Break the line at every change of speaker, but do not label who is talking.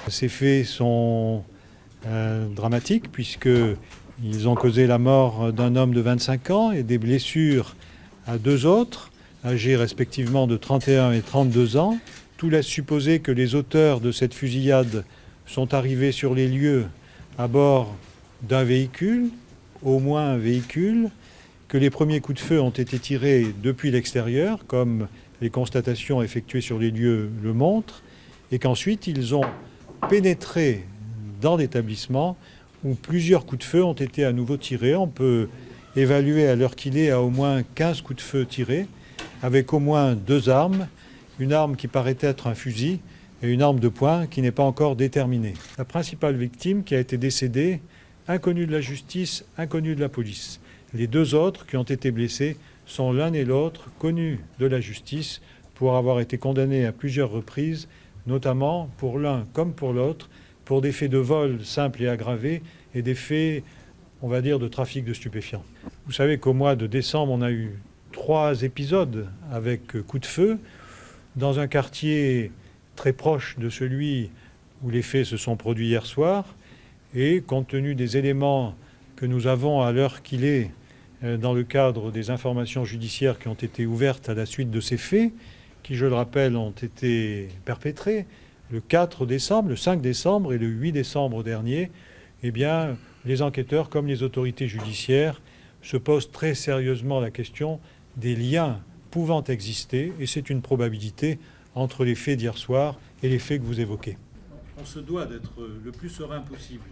Ces faits sont dramatiques puisqu'ils ont causé la mort d'un homme de 25 ans et des blessures à deux autres, âgés respectivement de 31 et 32 ans. Tout laisse supposer que les auteurs de cette fusillade sont arrivés sur les lieux à bord d'un véhicule, au moins un véhicule, que les premiers coups de feu ont été tirés depuis l'extérieur, comme les constatations effectuées sur les lieux le montrent, et qu'ensuite ils ont pénétré dans l'établissement où plusieurs coups de feu ont été à nouveau tirés. On peut évaluer à l'heure qu'il est à au moins 15 coups de feu tirés, avec au moins deux armes, une arme qui paraît être un fusil et une arme de poing qui n'est pas encore déterminée. La principale victime qui a été décédée, inconnue de la justice, inconnue de la police. Les deux autres qui ont été blessés sont l'un et l'autre connus de la justice pour avoir été condamnés à plusieurs reprises, notamment pour l'un comme pour l'autre, pour des faits de vol simples et aggravés et des faits, on va dire, de trafic de stupéfiants. Vous savez qu'au mois de décembre, on a eu 3 épisodes avec coup de feu dans un quartier très proche de celui où les faits se sont produits hier soir. Et compte tenu des éléments que nous avons à l'heure qu'il est dans le cadre des informations judiciaires qui ont été ouvertes à la suite de ces faits, qui, je le rappelle, ont été perpétrés le 4 décembre, le 5 décembre et le 8 décembre dernier, eh bien, les enquêteurs comme les autorités judiciaires se posent très sérieusement la question des liens pouvant exister, et c'est une probabilité, entre les faits d'hier soir et les faits que vous évoquez. On se doit d'être le plus serein possible.